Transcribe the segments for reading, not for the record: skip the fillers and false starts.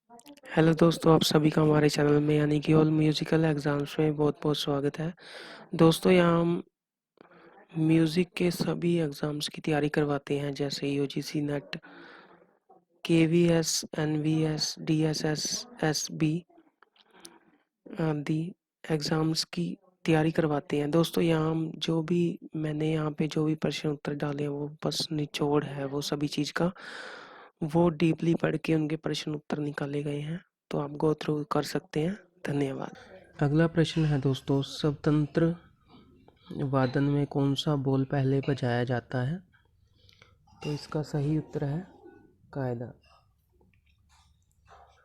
Hello दोस्तों, आप सभी का हमारे चैनल में यानी कि ऑल म्यूजिकल एग्ज़ाम्स में बहुत बहुत स्वागत है। दोस्तों, यहाँ हम म्यूज़िक के सभी एग्ज़ाम्स की तैयारी करवाते हैं, जैसे UGC NET, KVS, NVS, DSS, SB आदि एग्ज़ाम्स की तैयारी करवाते हैं। दोस्तों, यहाँ हम मैंने यहाँ पे जो भी प्रश्न उत्तर डाले हैं वो बस निचोड़ है वो सभी चीज़ का। वो डीपली पढ़ के उनके प्रश्न उत्तर निकाले गए हैं, तो आप गो थ्रू कर सकते हैं। धन्यवाद। अगला प्रश्न है दोस्तों, स्वतंत्र वादन में कौन सा बोल पहले बजाया जाता है? तो इसका सही उत्तर है कायदा।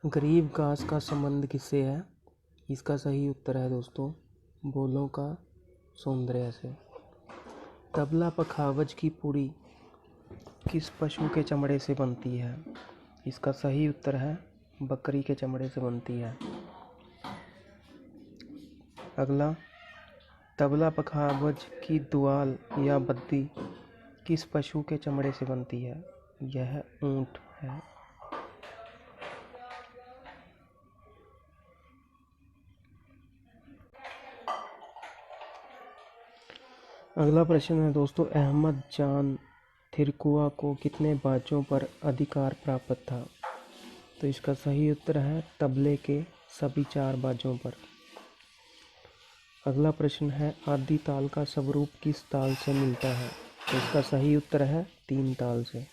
गरीब घास का संबंध किससे है? इसका सही उत्तर है दोस्तों बोलों का सौंदर्य से। तबला पखावज की पुड़ी किस पशु के चमड़े से बनती है? इसका सही उत्तर है बकरी के चमड़े से बनती है। अगला, तबला पखावज की दुआल या बद्दी किस पशु के चमड़े से बनती है? यह ऊंट है। अगला प्रश्न है दोस्तों, अहमद जान थिरकुआ को कितने बाजों पर अधिकार प्राप्त था? तो इसका सही उत्तर है तबले के सभी 4 बाजों पर। अगला प्रश्न है, आदि ताल का स्वरूप किस ताल से मिलता है? तो इसका सही उत्तर है 3 ताल से।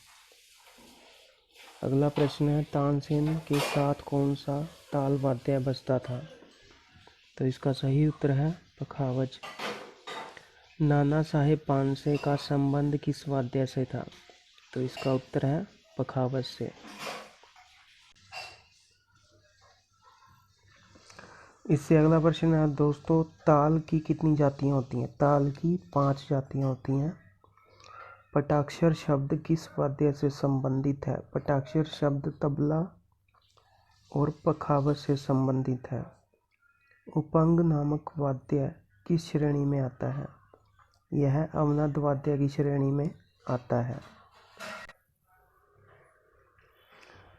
अगला प्रश्न है, तानसेन के साथ कौन सा ताल वाद्य बजता था? तो इसका सही उत्तर है पखावज। नाना साहेब पानसे का संबंध किस वाद्य से था? तो इसका उत्तर है पखावज से। इससे अगला प्रश्न है दोस्तों, ताल की कितनी जातियां होती हैं? ताल की 5 जातियां होती हैं। पटाक्षर शब्द किस वाद्य से संबंधित है? पटाक्षर शब्द तबला और पखावज से संबंधित है। उपंग नामक वाद्य किस श्रेणी में आता है? यह अवनद वाद्य की श्रेणी में आता है।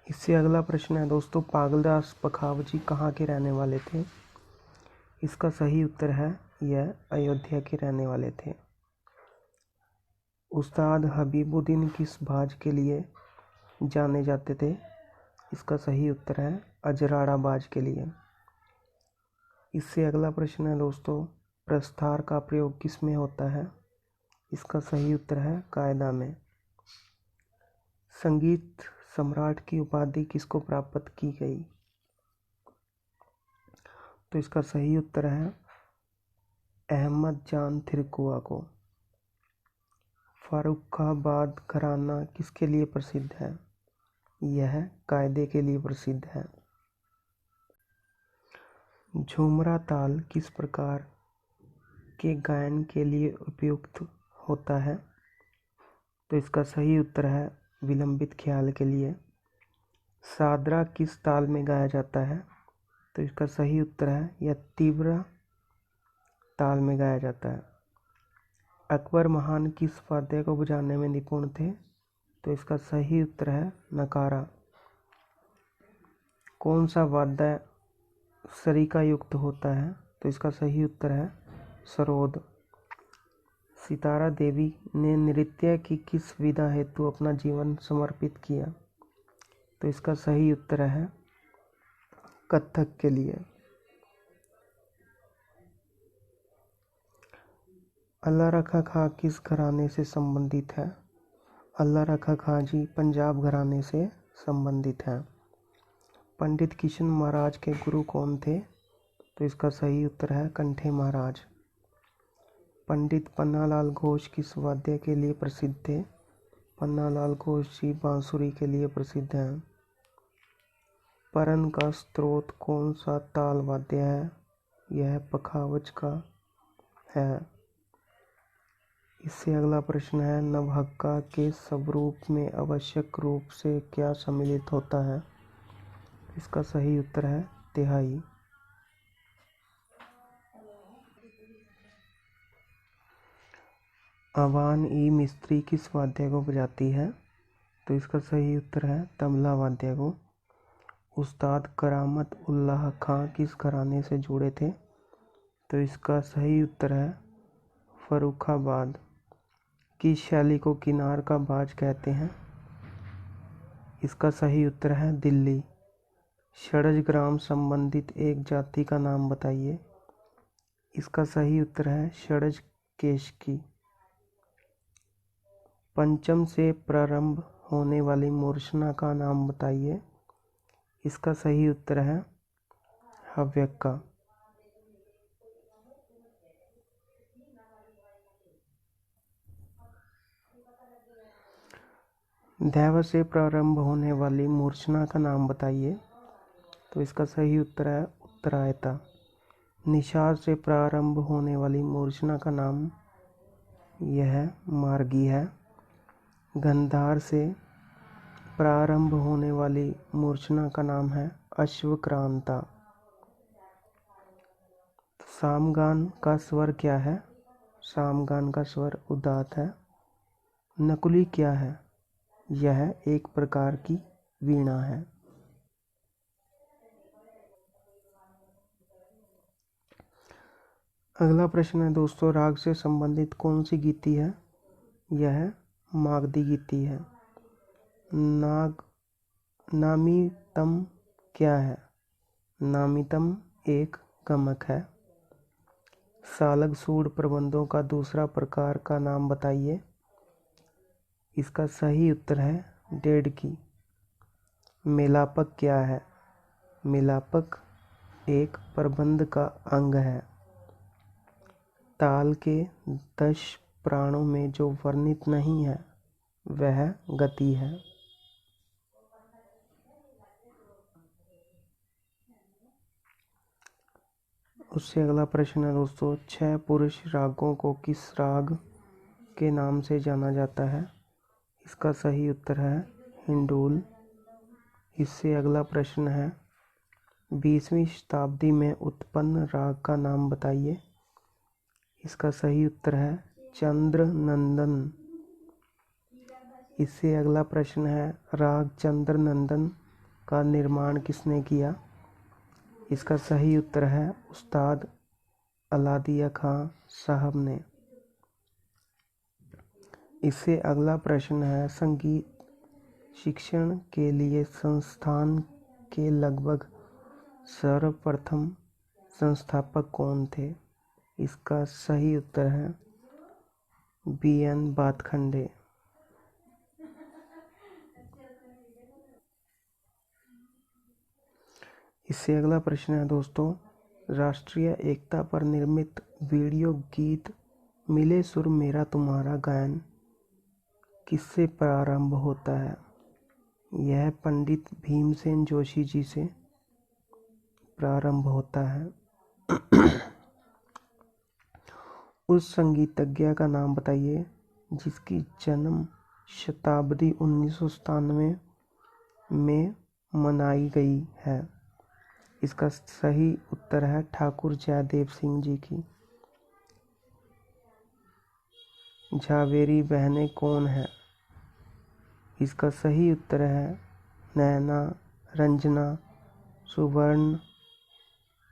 इससे अगला प्रश्न है दोस्तों, पागलदास पखावजी कहाँ के रहने वाले थे? इसका सही उत्तर है यह अयोध्या के रहने वाले थे। उस्ताद हबीबुद्दीन किस बाज के लिए जाने जाते थे? इसका सही उत्तर है अजराड़ा बाज के लिए। इससे अगला प्रश्न है दोस्तों, प्रस्तार का प्रयोग किस में होता है? इसका सही उत्तर है कायदा में। संगीत सम्राट की उपाधि किसको प्राप्त की गई? तो इसका सही उत्तर है अहमद जान थिरकुआ को। फर्रुखाबाद घराना किसके लिए प्रसिद्ध है? यह कायदे के लिए प्रसिद्ध है। झुमरा ताल किस प्रकार के गायन के लिए उपयुक्त होता है? तो इसका सही उत्तर है विलंबित ख्याल के लिए। सादरा किस ताल में गाया जाता है? तो इसका सही उत्तर है यह तीव्र ताल में गाया जाता है। अकबर महान किस वाद्य को बजाने में निपुण थे? तो इसका सही उत्तर है नकारा। कौन सा वाद्य सरिका युक्त होता है? तो इसका सही उत्तर है सरोद। सितारा देवी ने नृत्य की किस विधा हेतु अपना जीवन समर्पित किया? तो इसका सही उत्तर है कथक के लिए। अल्लाह रखा खां किस घराने से संबंधित है? अल्लाह रखा खां जी पंजाब घराने से संबंधित है। पंडित किशन महाराज के गुरु कौन थे? तो इसका सही उत्तर है कंठे महाराज। पंडित पन्नालाल घोष किस वाद्य के लिए प्रसिद्ध थे? पन्नालाल घोष जी बांसुरी के लिए प्रसिद्ध हैं। परन का स्रोत कौन सा ताल वाद्य है? यह पखावज का है। इससे अगला प्रश्न है, नवहक्का के स्वरूप में आवश्यक रूप से क्या सम्मिलित होता है? इसका सही उत्तर है तिहाई। अवान ई मिस्त्री किस वाद्य को बजाती है? तो इसका सही उत्तर है तबला वाद्य को। उस्ताद करामत उल्लाह खां किस घराने से जुड़े थे? तो इसका सही उत्तर है फर्रुखाबाद। किस शैली को किनार का बाज कहते हैं? इसका सही उत्तर है दिल्ली। षड्ज संबंधित एक जाति का नाम बताइए। इसका सही उत्तर है षड्ज केशकी। पंचम से प्रारंभ होने वाली मूर्छना का नाम बताइए। इसका सही उत्तर है हव्यका। दैव से प्रारंभ होने वाली मूर्छना का नाम बताइए। तो इसका सही उत्तर है उत्तरायता। निषाद से प्रारंभ होने वाली मूर्छना का नाम यह मार्गी है। गंधार से प्रारंभ होने वाली मूर्छना का नाम है अश्वक्रांता। सामगान का स्वर क्या है? सामगान का स्वर उदात्त है। नकुली क्या है? यह एक प्रकार की वीणा है। अगला प्रश्न है दोस्तों, राग से संबंधित कौन सी गीति है? यह मागधी गीति है। नामीतम क्या है? नामीतम एक गमक है। सालग सूढ़ प्रबंधों का दूसरा प्रकार का नाम बताइए। इसका सही उत्तर है डेढ़की। मेलापक क्या है? मेलापक एक प्रबंध का अंग है। ताल के 10 प्राणों में जो वर्णित नहीं है वह गति है। उससे अगला प्रश्न है दोस्तों, 6 पुरुष रागों को किस राग के नाम से जाना जाता है? इसका सही उत्तर है हिंडोल। इससे अगला प्रश्न है, 20वीं शताब्दी में उत्पन्न राग का नाम बताइए। इसका सही उत्तर है चंद्र नंदन। इससे अगला प्रश्न है, राग चंद्र नंदन का निर्माण किसने किया? इसका सही उत्तर है उस्ताद अलादिया खां साहब ने। इससे अगला प्रश्न है, संगीत शिक्षण के लिए संस्थान के लगभग सर्वप्रथम संस्थापक कौन थे? इसका सही उत्तर है BN भातखंडे। इससे अगला प्रश्न है दोस्तों, राष्ट्रीय एकता पर निर्मित वीडियो गीत मिले सुर मेरा तुम्हारा गायन किससे प्रारंभ होता है? यह पंडित भीमसेन जोशी जी से प्रारंभ होता है। उस संगीतज्ञ का नाम बताइए जिसकी जन्म शताब्दी 1997 में मनाई गई है। इसका सही उत्तर है ठाकुर जयदेव सिंह जी की। झावेरी बहनें कौन है? इसका सही उत्तर है नैना, रंजना, सुवर्ण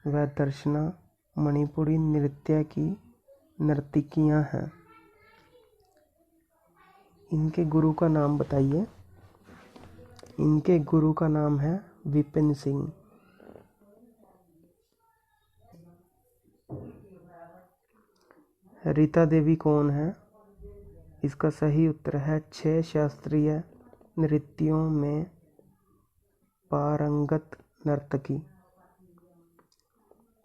व दर्शना मणिपुरी नृत्य की नर्तकियां हैं। इनके गुरु का नाम बताइए। इनके गुरु का नाम है विपिन सिंह। रीता देवी कौन है? इसका सही उत्तर है 6 शास्त्रीय नृत्यों में पारंगत नर्तकी।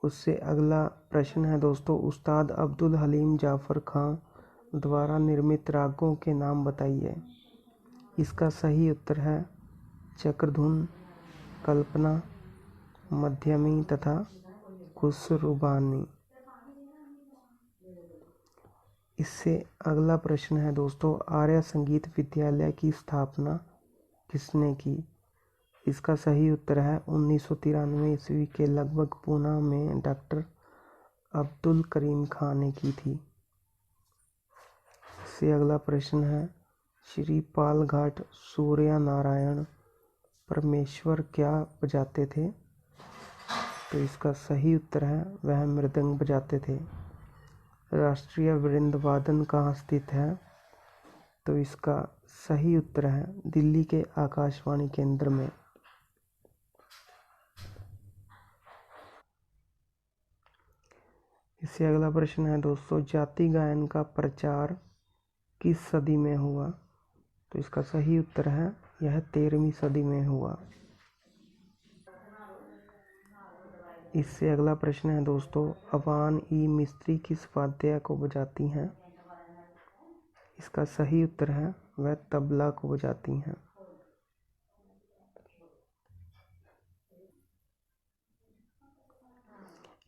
उससे अगला प्रश्न है दोस्तों, उस्ताद अब्दुल हलीम जाफ़र खां द्वारा निर्मित रागों के नाम बताइए। इसका सही उत्तर है चक्रधुन, कल्पना, मध्यमी तथा खुसरुबानी। इससे अगला प्रश्न है दोस्तों, आर्य संगीत विद्यालय की स्थापना किसने की? इसका सही उत्तर है 1993 ईस्वी के लगभग पूना में डॉक्टर अब्दुल करीम खां ने की थी। इससे अगला प्रश्न है, श्री पालघाट सूर्य नारायण परमेश्वर क्या बजाते थे? तो इसका सही उत्तर है वह मृदंग बजाते थे। राष्ट्रीय वृंद वादन कहाँ स्थित है? तो इसका सही उत्तर है दिल्ली के आकाशवाणी केंद्र में। इससे अगला प्रश्न है दोस्तों, जाति गायन का प्रचार किस सदी में हुआ? तो इसका सही उत्तर है यह 13वीं सदी में हुआ। इससे अगला प्रश्न है दोस्तों, अवान ई मिस्त्री किस वाद्य को बजाती हैं? इसका सही उत्तर है वह तबला को बजाती हैं।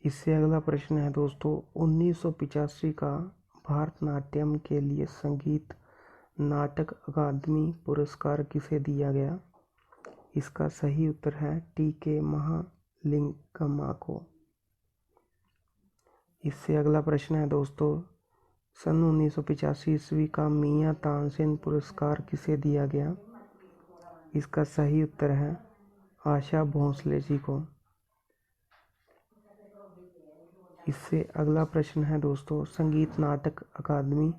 इससे अगला प्रश्न है दोस्तों, 1985 का भारतनाट्यम के लिए संगीत नाटक अकादमी पुरस्कार किसे दिया गया? इसका सही उत्तर है टी.के. महालिंगम्मा को। इससे अगला प्रश्न है दोस्तों, सन 1985 ईस्वी का मियां तानसेन पुरस्कार किसे दिया गया? इसका सही उत्तर है आशा भोसले जी को। इससे अगला प्रश्न है दोस्तों, संगीत नाटक अकादमी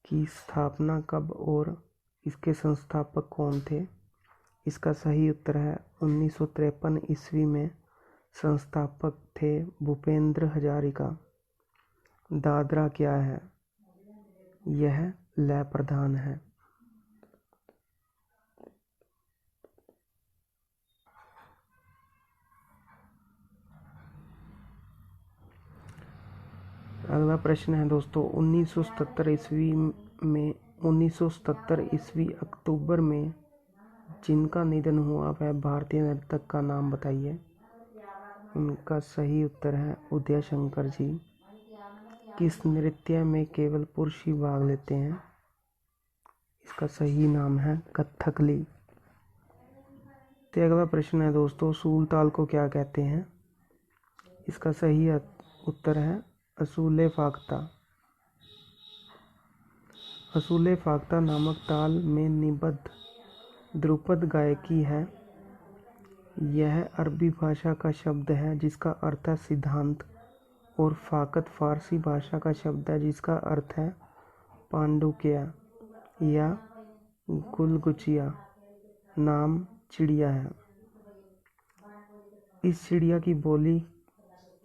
की स्थापना कब और इसके संस्थापक कौन थे? इसका सही उत्तर है 1953 ईस्वी में। संस्थापक थे भूपेंद्र हजारिका। दादरा क्या है? यह लय प्रधान है। अगला प्रश्न है दोस्तों, 1977 ईस्वी अक्टूबर में जिनका निधन हुआ वह भारतीय नर्तक का नाम बताइए। उनका सही उत्तर है उदय शंकर जी। किस नृत्य में केवल पुरुष ही भाग लेते हैं? इसका सही नाम है कथकली। तो अगला प्रश्न है दोस्तों, सूल ताल को क्या कहते हैं? इसका सही उत्तर है असूले फाख्ता। असूले फाख्ता नामक ताल में निबद्ध ध्रुपद गायकी है। यह अरबी भाषा का शब्द है जिसका अर्थ है सिद्धांत, और फाकत फारसी भाषा का शब्द है जिसका अर्थ है पांडुक्या या गुलगुचिया नाम चिड़िया है। इस चिड़िया की बोली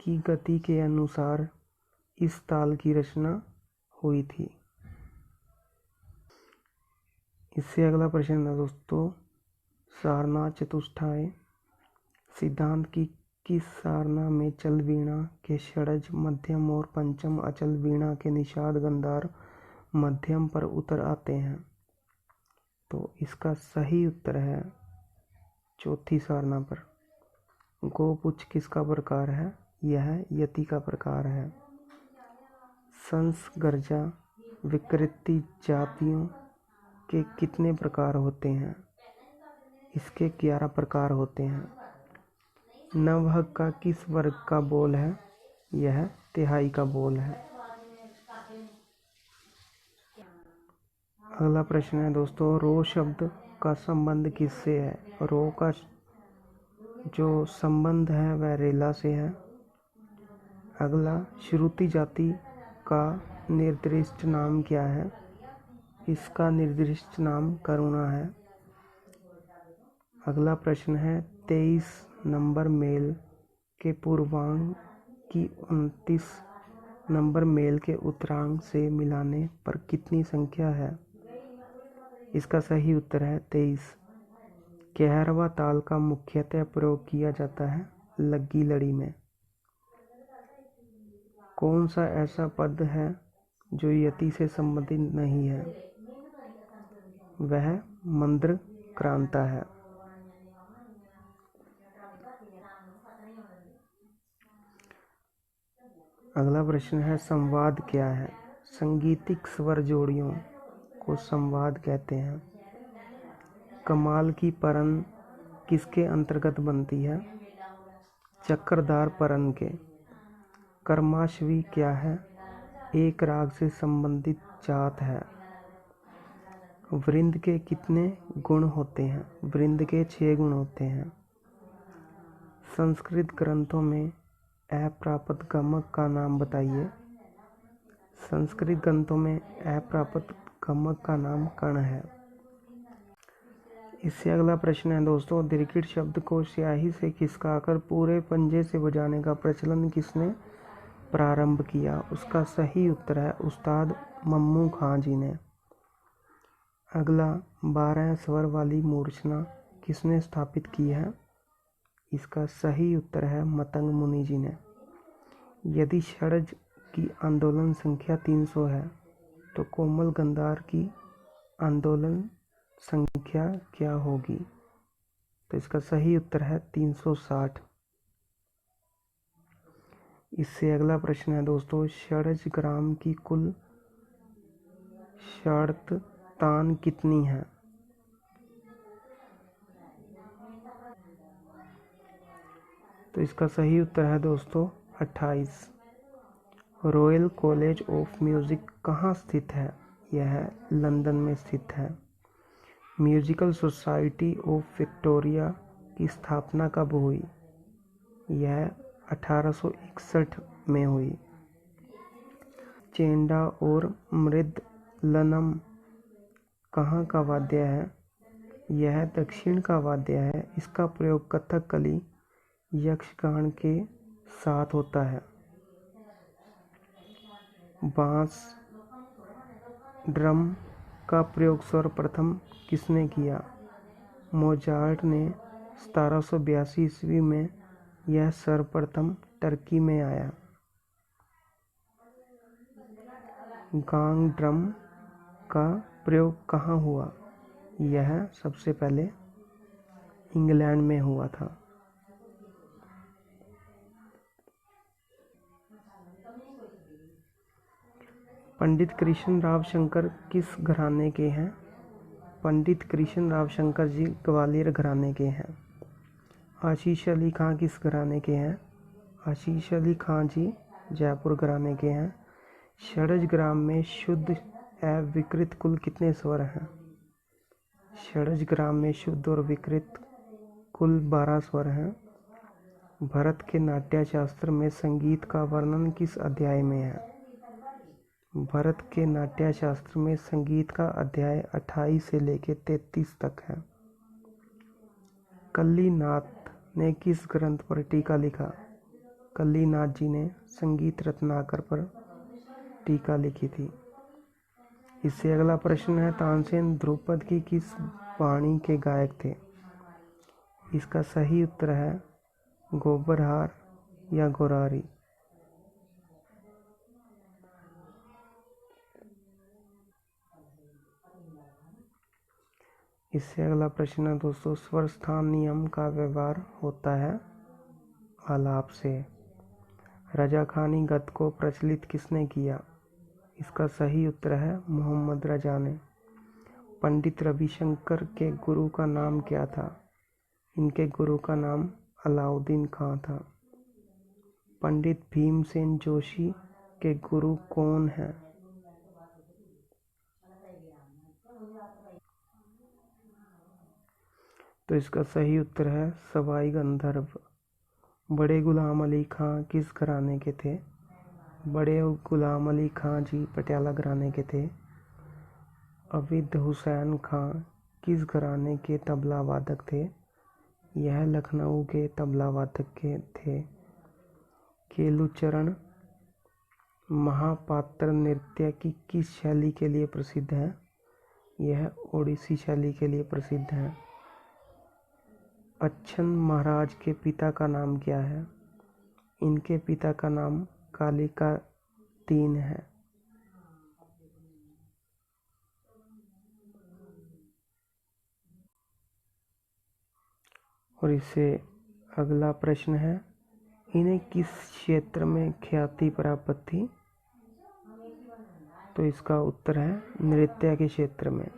की गति के अनुसार इस ताल की रचना हुई थी। इससे अगला प्रश्न है दोस्तों, सारनाथ चतुष्टाय सिद्धांत की किस सारना में चल वीणा के षड्ज मध्यम और पंचम अचल वीणा के निषाद गंधार मध्यम पर उतर आते हैं? तो इसका सही उत्तर है चौथी सारना पर। गोपुच्छ किसका प्रकार है? यह यति का प्रकार है। संस गर्जा विकृति जातियों के कितने प्रकार होते हैं? इसके 11 प्रकार होते हैं। नवहक का किस वर्ग का बोल है? यह तिहाई का बोल है। अगला प्रश्न है दोस्तों, रो शब्द का संबंध किससे है? रो का जो संबंध है वह रेला से है। अगला, श्रुति जाति का निर्दिष्ट नाम क्या है? इसका निर्दिष्ट नाम करुणा है। अगला प्रश्न है, 23 नंबर मेल के पूर्वांक की 29 नंबर मेल के उत्तरांक से मिलाने पर कितनी संख्या है? इसका सही उत्तर है 23। 11वां ताल का मुख्यतः प्रयोग किया जाता है लग्गी लड़ी में। कौन सा ऐसा पद है जो यति से संबंधित नहीं है? वह मंद्र क्रांता है। अगला प्रश्न है, संवाद क्या है? संगीतिक स्वर जोड़ियों को संवाद कहते हैं। कमाल की परन किसके अंतर्गत बनती है? चक्रधार परन के। कर्माश्वी क्या है? एक राग से संबंधित जात है। वृंद के कितने गुण होते हैं? वृंद के 6 गुण होते हैं। संस्कृत ग्रंथों में अप्राप्त गमक का नाम बताइए। संस्कृत ग्रंथों में अप्राप्त गमक का नाम कण है। इससे अगला प्रश्न है दोस्तों, दीर्घित शब्द को स्याही से खिसकाकर पूरे पंजे से बजाने का प्रचलन किसने प्रारंभ किया? उसका सही उत्तर है उस्ताद मम्मू खां जी ने। अगला, 12 स्वर वाली मूर्छना किसने स्थापित की है? इसका सही उत्तर है मतंग मुनि जी ने। यदि षड्ज की आंदोलन संख्या 300 है तो कोमल गंधार की आंदोलन संख्या क्या होगी? तो इसका सही उत्तर है 360। इससे अगला प्रश्न है दोस्तों, षड्ज ग्राम की कुल शर्त तान कितनी है? तो इसका सही उत्तर है दोस्तों 28। रॉयल कॉलेज ऑफ म्यूजिक कहाँ स्थित है? यह लंदन में स्थित है। म्यूजिकल सोसाइटी ऑफ विक्टोरिया की स्थापना कब हुई? यह 1861 में हुई। चेंडा और मृदलनम कहाँ का वाद्य है? यह दक्षिण का वाद्य है। इसका प्रयोग कथकली यक्षगान के साथ होता है। बांस ड्रम का प्रयोग सर्वप्रथम किसने किया? मोजार्ट ने 1782 ईस्वी में यह सर्वप्रथम टर्की में आया। गांग ड्रम का प्रयोग कहाँ हुआ? यह सबसे पहले इंग्लैंड में हुआ था। पंडित कृष्ण राव शंकर किस घराने के हैं? पंडित कृष्ण राव शंकर जी ग्वालियर घराने के हैं। आशीष अली खां किस घराने के हैं? आशीष अली खां जी जयपुर घराने के हैं। षड्ज ग्राम में शुद्ध एवं विकृत कुल कितने स्वर हैं? षड्ज ग्राम में शुद्ध और विकृत कुल 12 स्वर हैं। भरत के नाट्य शास्त्र में संगीत का वर्णन किस अध्याय में है? भरत के नाट्य शास्त्र में संगीत का अध्याय 28 से लेकर 33 तक है। कल्लीनाथ ने किस ग्रंथ पर टीका लिखा? कल्लीनाथ जी ने संगीत रत्नाकर पर टीका लिखी थी। इससे अगला प्रश्न है, तानसेन ध्रुपद की किस वाणी के गायक थे? इसका सही उत्तर है गोबरहार या गोरारी। इससे अगला प्रश्न है दोस्तों, स्वर स्थान नियम का व्यवहार होता है आलाप से। रजाखानी गत को प्रचलित किसने किया? इसका सही उत्तर है मोहम्मद रजा ने। पंडित रविशंकर के गुरु का नाम क्या था? इनके गुरु का नाम अलाउद्दीन खां था। पंडित भीमसेन जोशी के गुरु कौन हैं? तो इसका सही उत्तर है सवाई गंधर्व। बड़े गुलाम अली खां किस घराने के थे? बड़े गुलाम अली खां जी पटियाला घराने के थे। अविद हुसैन खां किस घराने के तबला वादक थे? यह लखनऊ के तबला वादक के थे। केलुचरण महापात्र नृत्य की किस शैली के लिए प्रसिद्ध है? यह ओडिसी शैली के लिए प्रसिद्ध है। अच्छन महाराज के पिता का नाम क्या है? इनके पिता का नाम कालिका तीन है। और इससे अगला प्रश्न है, इन्हें किस क्षेत्र में ख्याति प्राप्त थी? तो इसका उत्तर है नृत्य के क्षेत्र में।